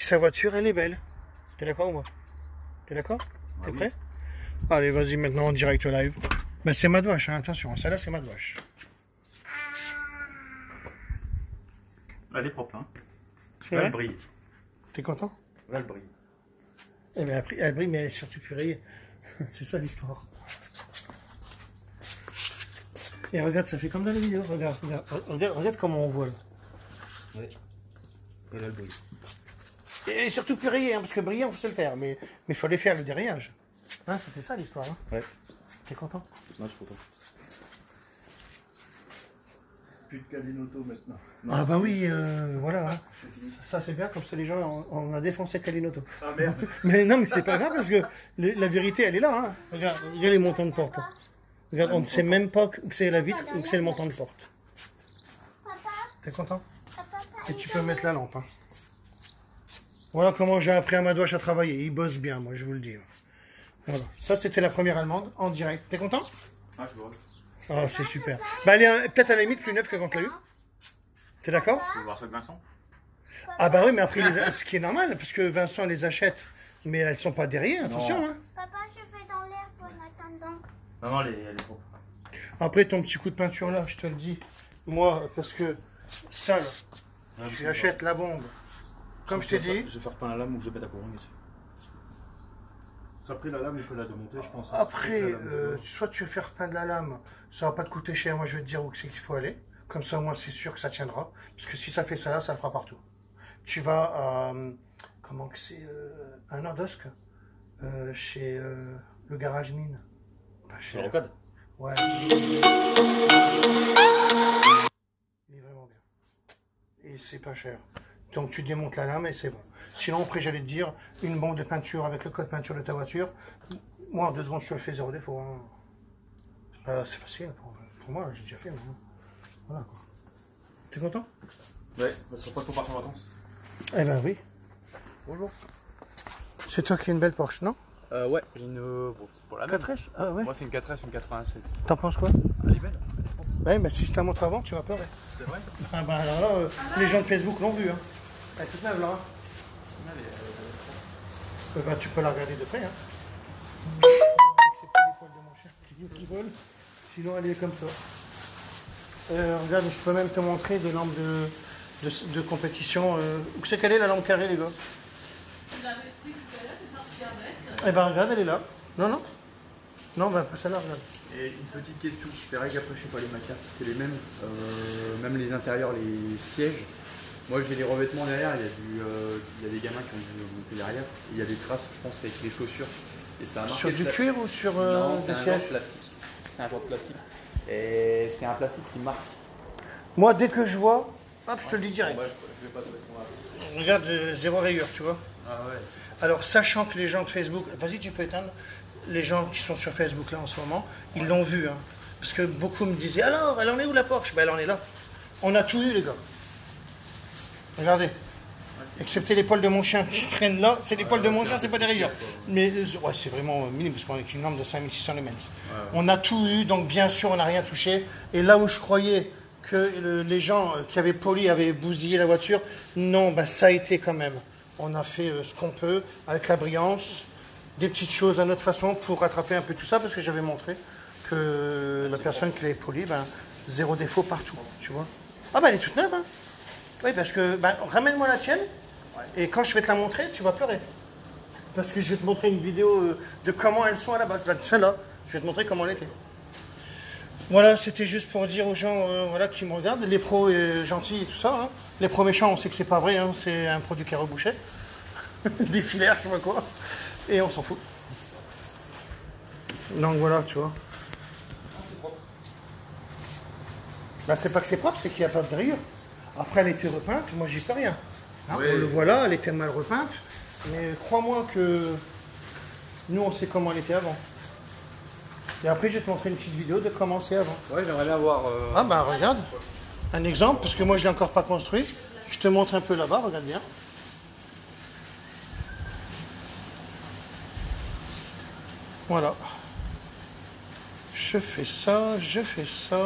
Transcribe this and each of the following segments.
sa voiture, elle est belle. T'es d'accord ou pas? T'es d'accord? T'es prêt? Allez, vas-y, maintenant en direct live. Ben, c'est Madouache, hein, attention, celle-là c'est Madouache. Elle est propre, hein. C'est Là, vrai? elle brille. T'es content? Là, elle brille. Eh ben, elle brille, mais elle est surtout plus rayée. C'est ça l'histoire. Et regarde, ça fait comme dans la vidéo. Regarde comment on voit là. Ouais. Et là, elle brille. Et surtout plus rayée, hein, parce que briller, on sait le faire, mais il fallait faire le déraillage. Hein, c'était ça l'histoire. Hein. Ouais. T'es content? Non, je suis content. Plus de Kalinoto maintenant. Ah bah oui, voilà. Hein. Ça c'est bien, comme ça les gens, on a défoncé Kalinoto. Ah merde. Mais non, mais c'est pas grave, parce que la vérité, elle est là. Hein. Regarde les montants de porte. Hein. Regarde, on ne sait même pas que c'est la vitre ou que c'est le montant de porte. T'es content? Et tu peux mettre la lampe. Hein. Voilà comment j'ai appris à Madouache à travailler. Il bosse bien, moi, je vous le dis. Voilà. Ça, c'était la première allemande en direct. T'es content? Ah, je vois. Ah, c'est super. Bah, elle est peut-être à la limite plus neuve que quand tu l'as eu. T'es d'accord? Tu veux voir ça de Vincent? Ah bah oui, mais après, ce qui est normal, parce que Vincent les achète, mais elles sont pas derrière, attention. Hein. Papa, je fais dans l'air en attendant. Non, non, elle est propre. Après, ton petit coup de peinture là, je te le dis. Moi, parce que ça, là, tu achètes la bombe. Comme je t'ai dit. Je vais faire peindre la lame ou je vais mettre la couronne dessus. Après, la lame, il faut la démonter, je pense. Après, soit tu veux faire peindre la lame, ça va pas te coûter cher, moi je vais te dire où c'est qu'il faut aller. Comme ça, moi, c'est sûr que ça tiendra. Parce que si ça fait ça là, ça le fera partout. Tu vas à, comment que c'est, à Nordosk, chez le garage mine. Pas C'est cher. le rocade? Ouais. Il est vraiment bien. Et c'est pas cher. Donc tu démontes la lame et c'est bon. Sinon, après, j'allais te dire, une bombe de peinture avec le code peinture de ta voiture, moi, en 2 secondes, je te le fais zéro défaut. Hein. C'est facile pour moi, j'ai déjà fait. Moi. Voilà quoi. T'es content? Ouais, bah, c'est pas qu'on part en vacances. Eh ben oui. Bonjour. C'est toi qui as une belle Porsche, non? Ouais, j'ai une. Bon, c'est pour la même. 4S? Ah ouais. Moi, c'est une 4S, une 87. T'en penses quoi? Elle est belle. Ouais, mais si je te la montre avant, tu vas pleurer. C'est vrai? Ah bah alors là, les gens de Facebook l'ont vu. Hein. Elle est toute neuve là. Hein. Bah, tu peux la regarder de près. Hein. Excepté les poils de mon chien qui volent. Sinon, elle est comme ça. Regarde, je peux même te montrer des lampes de compétition. Où c'est qu'elle est la lampe carrée, les gars? Vous l'avez pris tout à l'heure, c'est parti avec. Eh ben regarde, elle est là. Non, non. Non, ben pas celle-là, regarde. Et une petite question qui fait règle, après je sais pas les matières si c'est les mêmes, même les intérieurs, les sièges. Moi j'ai les revêtements derrière, il y a des gamins qui ont dû monter derrière, il y a des traces, je pense, avec les chaussures. Et ça a marqué Sur du cuir ou sur non, des c'est un genre sièges? de plastique. C'est un genre de plastique. Et c'est un plastique qui marque. Moi, dès que je vois, hop, je te le dis direct. Bon, bah, je vais pas savoir ce qu'on va. Regarde, zéro rayure, tu vois. Ah ouais. Alors, sachant que les gens de Facebook, vas-y, tu peux éteindre, les gens qui sont sur Facebook là en ce moment, ils l'ont vu. Hein. Parce que beaucoup me disaient, alors, elle en est où la Porsche? Ben, elle en est là. On a tout eu, les gars. Regardez. Excepté les poils de mon chien qui traînent là, c'est les poils de mon chien, c'est pas des rayures. Mais ouais, c'est vraiment minime parce qu'on est avec une lampe de 5600 lumens. On a tout eu, donc bien sûr, on n'a rien touché. Et là où je croyais que les gens qui avaient poli avaient bousillé la voiture, non, ben, ça a été quand même. On a fait ce qu'on peut avec la brillance, des petites choses à notre façon pour rattraper un peu tout ça parce que j'avais montré que la personne qui l'avait poli, ben, zéro défaut partout, tu vois. Ah ben elle est toute neuve, hein. Oui, parce que, ben, ramène-moi la tienne, et quand je vais te la montrer, tu vas pleurer. Parce que je vais te montrer une vidéo de comment elles sont à la base. Ben, celle-là, je vais te montrer comment elle était. Voilà, c'était juste pour dire aux gens voilà, qui me regardent, les pros gentils et tout ça. Hein. Les pros méchants, on sait que c'est pas vrai, hein, c'est un produit qui est rebouché. Des filaires, je sais pas quoi. Et on s'en fout. Donc voilà, tu vois. Ben, c'est pas que c'est propre, c'est qu'il n'y a pas de rayures. Après, elle était repeinte, moi j'y peux rien. Hein, Oui. on le voit là, elle était mal repeinte. Mais crois-moi que nous, on sait comment elle était avant. Et après, je vais te montrer une petite vidéo de comment c'est avant. Ouais, j'aimerais bien voir. Ah bah regarde, un exemple, parce que moi je ne l'ai encore pas construit. Je te montre un peu là-bas, regarde bien. Voilà. Je fais ça, je fais ça.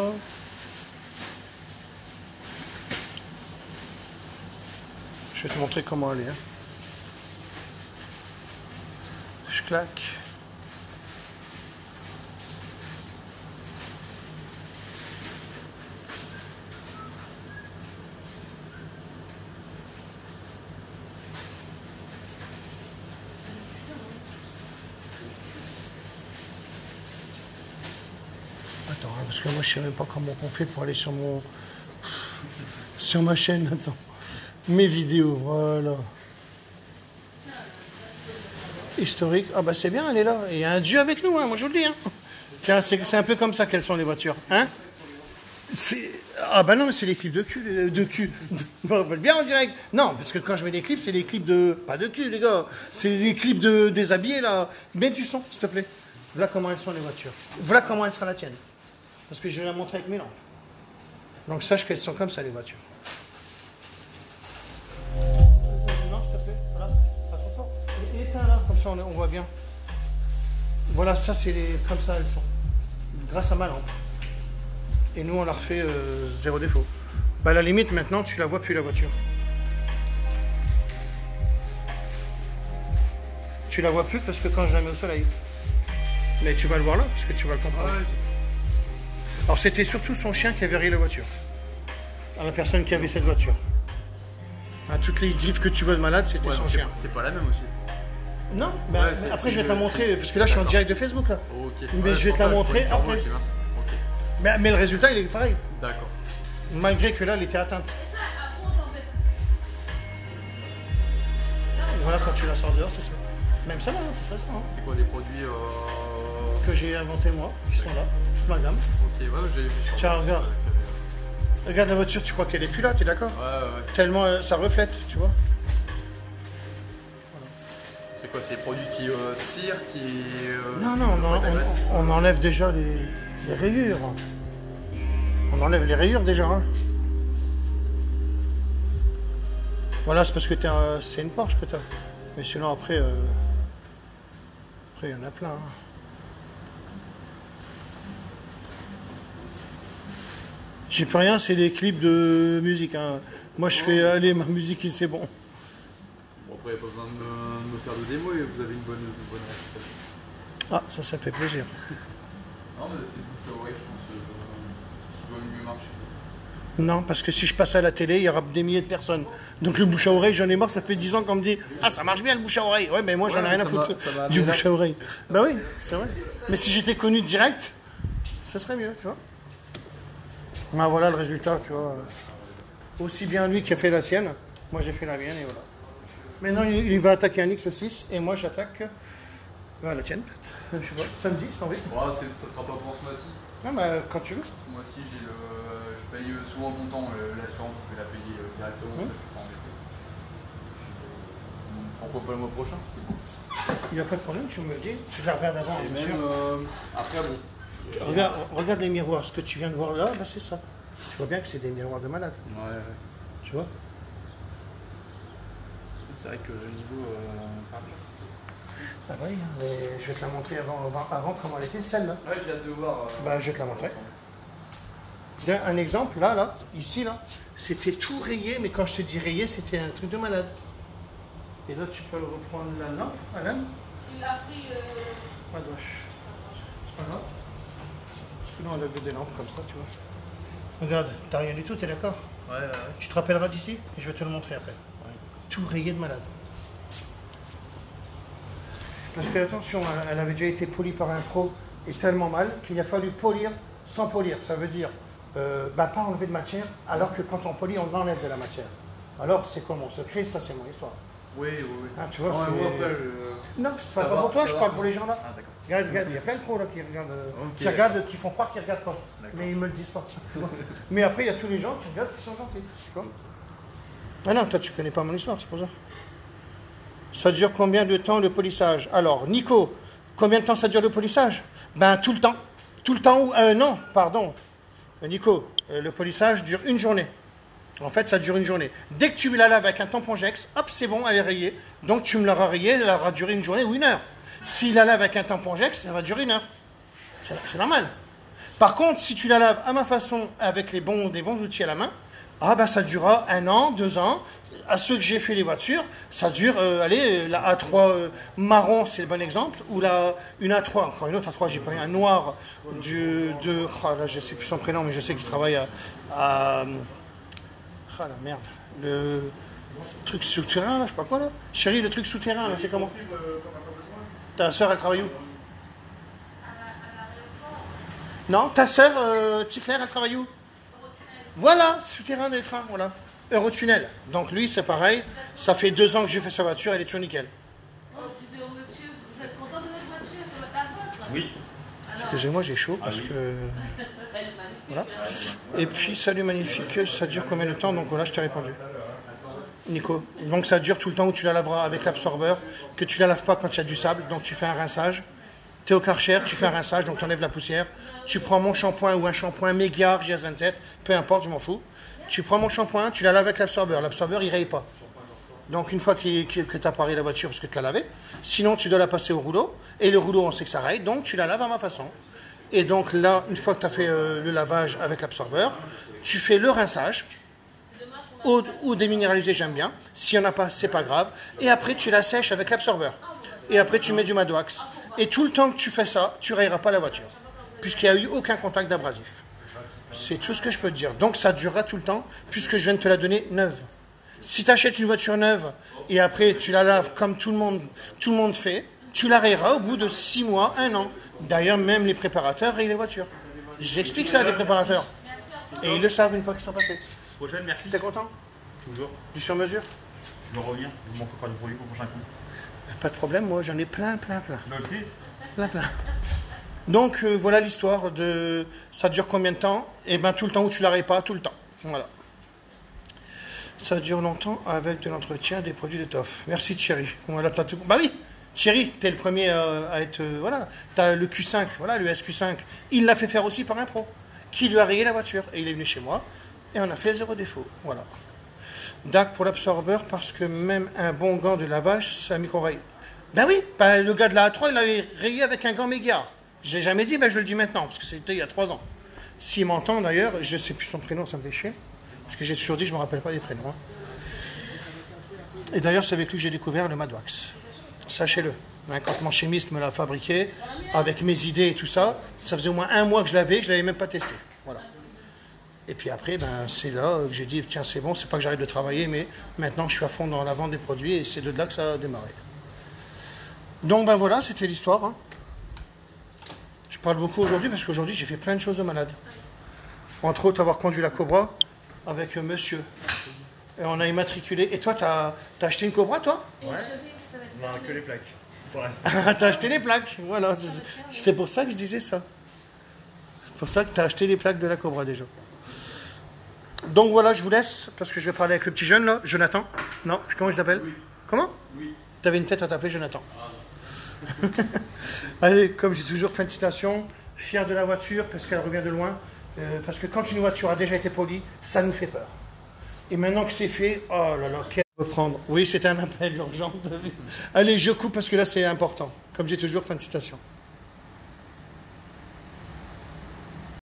Je vais te montrer comment elle est. Hein. Je claque. Attends, hein, parce que moi je sais même pas comment on fait pour aller sur ma chaîne. Attends, mes vidéos, voilà. Historique, ah bah c'est bien, elle est là. Il y a un dieu avec nous, hein, moi je vous le dis. Hein. Tiens, c'est un peu comme ça qu'elles sont les voitures, hein. Ah bah non, mais c'est les clips de cul, On va le bien en direct. Non, parce que quand je mets des clips, c'est des clips de... Pas de cul, les gars. C'est des clips de déshabillés, là. Mets du son, s'il te plaît. Voilà comment elles sont les voitures. Voilà comment elle sera la tienne. Parce que je vais la montrer avec mes lampes. Donc sache qu'elles sont comme ça, les voitures. Non, s'il te plaît. Voilà. Pas trop fort. Et éteins là, comme ça on voit bien. Voilà, ça c'est comme ça elles sont. Grâce à ma lampe. Et nous on la refait zéro défaut. Bah à la limite maintenant tu la vois plus la voiture. Tu la vois plus parce que quand je la mets au soleil. Mais tu vas le voir là, parce que tu vas le comprendre. Alors c'était surtout son chien qui avait rayé la voiture. À la personne qui avait cette voiture. À toutes les griffes que tu vois de malade, c'était son chien. C'est pas la même aussi. Non, bah, mais après je vais te la montrer, parce que là je suis en direct de Facebook là. Ok. Mais je vais te la montrer après. Mais le résultat il est pareil. D'accord. Malgré que là elle était atteinte. Voilà quand tu la sors dehors, c'est ça. Même ça, c'est ça. Hein. C'est quoi des produits que j'ai inventés moi, qui sont là, toute ma gamme. Ok, ouais, j'ai vu sur. Tiens, regarde. Regarde la voiture, tu crois qu'elle est plus là, t'es d'accord? Ouais. Tellement ça reflète, tu vois. C'est quoi, c'est des produits qui cirent, qui... Non, on enlève déjà les rayures. On enlève les rayures déjà. Hein. Voilà, c'est parce que c'est une Porsche que tu as. Mais sinon, après, il y en a plein. Hein. J'ai plus rien, c'est des clips de musique. Hein. Moi, je fais aller ma musique et c'est bon. Bon, après, il n'y a pas besoin de me faire de démo et vous avez une bonne réputation. Ah, ça me fait plaisir. Non, mais c'est bouche à oreille, je pense, qui doit mieux marcher. Non, parce que si je passe à la télé, il y aura des milliers de personnes. Donc le bouche à oreille, j'en ai marre, ça fait 10 ans qu'on me dit « Ah, ça marche bien le bouche à oreille !» Ouais, mais moi, j'en ai rien à foutre du bouche à oreille. Bah oui, c'est vrai. Mais si j'étais connu direct, ça serait mieux, tu vois. Ben voilà le résultat, tu vois. Aussi bien lui qui a fait la sienne, moi j'ai fait la mienne et voilà. Maintenant, il va attaquer un X6 et moi j'attaque la tienne. Je sais pas, samedi, si t'as envie. Ouais, ça sera pas pour ce mois-ci. Non, mais quand tu veux. Ce mois-ci, je paye souvent comptant l'assurance, je vais la payer directement, ça, je suis pas embêté. Pourquoi pas le mois prochain? Il n'y a pas de problème, tu me le dis. Tu la regardes avant, et bien même, sûr. après, bon. Regarde les miroirs, ce que tu viens de voir là, bah c'est ça. Tu vois bien que c'est des miroirs de malade. Ouais. Tu vois. C'est vrai que le niveau peinture, c'est... Ah oui, mais je vais te la montrer avant comment elle était, celle-là. Ouais, j'ai hâte de voir. Bah, je vais te la montrer. Tiens, un exemple, là, ici, là, c'était tout rayé, mais quand je te dis rayé, c'était un truc de malade. Et là, tu peux reprendre la lampe, Alain. Il a pris. À gauche. C'est pas grave. Parce que là, on a des lampes comme ça, tu vois. Regarde, t'as rien du tout, t'es d'accord? Ouais. Tu te rappelleras d'ici et je vais te le montrer après. Ouais. Tout rayé de malade. Parce que, attention, elle avait déjà été polie par un pro et tellement mal qu'il a fallu polir sans polir. Ça veut dire, pas enlever de matière, alors que quand on polit, on enlève de la matière. Alors, c'est quoi mon secret? Ça, c'est mon histoire. Oui. Hein, tu vois, moi, après, non, je parle pas pour toi, je parle pour les gens là. Ah, d'accord. Regarde, il y a plein de pros là qui regardent, qui font croire qu'ils regardent pas. Mais ils me le disent pas. Mais après, il y a tous les gens qui regardent qui sont gentils. Tu vois. Ah non, toi, tu connais pas mon histoire, c'est pour ça. Ça dure combien de temps le polissage? Alors, Nico, combien de temps ça dure le polissage? Ben, tout le temps. Tout le temps où... non, pardon. Nico, le polissage dure une journée. En fait, ça dure une journée. Dès que tu la laves avec un tampon Jex, hop, c'est bon, elle est rayée. Donc, tu me l'auras rayée, elle aura duré une journée ou une heure. Si la lave avec un tampon Jex, ça va durer une heure. C'est normal. Par contre, si tu la laves à ma façon, avec des bons outils à la main, ah ben ça durera 1 an, 2 ans, à ceux que j'ai fait les voitures, ça dure, allez, la A3 marron, c'est le bon exemple, ou une A3, encore une autre A3, j'ai pas eu un noir là, je sais plus son prénom, mais je sais qu'il travaille à la merde, le truc souterrain, là, je sais pas quoi, là. Chérie, le truc souterrain, là, c'est comment? Ta soeur, elle travaille où? Non, ta soeur, Ticlair, elle travaille où? Voilà, souterrain des trains, voilà. Eurotunnel. Donc lui, c'est pareil. Ça fait 2 ans que j'ai fait sa voiture, elle est toujours nickel. Oh, je disais au monsieur, vous êtes content de votre voiture, c'est votre vôtre? Oui. Excusez-moi, j'ai chaud parce que... Voilà. Et puis, salut magnifique, ça dure combien de temps? Donc voilà, je t'ai répondu. Nico. Donc ça dure tout le temps où tu la laveras avec l'absorbeur, que tu la laves pas quand il y a du sable, donc tu fais un rinçage. Tu es au Karcher, tu fais un rinçage, donc tu enlèves la poussière. Tu prends mon shampoing ou un shampoing Meguiar GS27, peu importe, je m'en fous. Tu prends mon shampoing, tu la laves avec l'absorbeur. L'absorbeur, il raye pas. Donc une fois que tu as paré la voiture parce que tu l'as lavée, sinon tu dois la passer au rouleau. Et le rouleau, on sait que ça raye, donc tu la laves à ma façon. Et donc là, une fois que tu as fait le lavage avec l'absorbeur, tu fais le rinçage. Ou déminéralisé, j'aime bien. S'il n'y en a pas, c'est pas grave. Et après, tu la sèches avec l'absorbeur. Et après, tu mets du Madwax. Et tout le temps que tu fais ça, tu ne rayeras pas la voiture. Puisqu'il n'y a eu aucun contact d'abrasif. C'est tout ce que je peux te dire. Donc ça durera tout le temps, puisque je viens de te la donner neuve. Si tu achètes une voiture neuve, et après tu la laves comme tout le monde fait, tu la rayeras au bout de 6 mois, 1 an. D'ailleurs, même les préparateurs rayent les voitures. J'explique ça à des préparateurs. Et ils le savent une fois qu'ils sont passés. Prochaine, merci. T'es content? Toujours. Du sur-mesure? Je vais revenir. Il me manque encore du produit pour le prochain coup. Pas de problème, moi j'en ai plein. Là aussi. Plein. Donc voilà l'histoire de... Ça dure combien de temps? Eh bien tout le temps où tu l'arrêtes pas, tout le temps. Voilà. Ça dure longtemps avec de l'entretien des produits d'étoffe. Merci Thierry. Voilà, t'as tout... Bah oui, Thierry, t'es le premier à être... voilà, t'as le Q5, voilà, le SQ5. Il l'a fait faire aussi par un pro, qui lui a rayé la voiture. Et il est venu chez moi, et on a fait 0 défaut. Voilà. DAC pour l'absorbeur, parce que même un bon gant de lavage, ça micro-raye. Ben oui, le gars de la A3, il l'avait rayé avec un gant Meguiar. Je l'ai jamais dit, ben je le dis maintenant, parce que c'était il y a 3 ans. S'il m'entend d'ailleurs, je ne sais plus son prénom, ça me fait chier. Parce que j'ai toujours dit, je ne me rappelle pas des prénoms. Hein. Et d'ailleurs, c'est avec lui que j'ai découvert le Madwax. Sachez-le. Hein, quand mon chimiste me l'a fabriqué, avec mes idées et tout ça, ça faisait au moins 1 mois que je l'avais même pas testé. Voilà. Et puis après, ben, c'est là que j'ai dit, tiens, c'est bon, c'est pas que j'arrête de travailler, mais maintenant je suis à fond dans la vente des produits et c'est de là que ça a démarré. Donc ben voilà, c'était l'histoire. Hein. Je parle beaucoup aujourd'hui parce qu'aujourd'hui j'ai fait plein de choses de malade. Entre autres, avoir conduit la Cobra avec monsieur. Et on a immatriculé. Et toi, t'as acheté une Cobra, toi? Ouais. On a que les plaques. T'as acheté les plaques, voilà. C'est pour ça que je disais ça. C'est pour ça que t'as acheté les plaques de la Cobra déjà. Donc voilà, je vous laisse parce que je vais parler avec le petit jeune là, Jonathan. Non, comment je t'appelle? Oui. Comment? Oui. T'avais une tête à t'appeler Jonathan. Allez, comme j'ai toujours fait une citation, fier de la voiture parce qu'elle revient de loin. Parce que quand une voiture a déjà été polie, ça nous fait peur. Et maintenant que c'est fait, oh là là, quel reprendre. Oui, c'était un appel urgent. Allez, je coupe parce que là c'est important. Comme j'ai toujours fait une citation.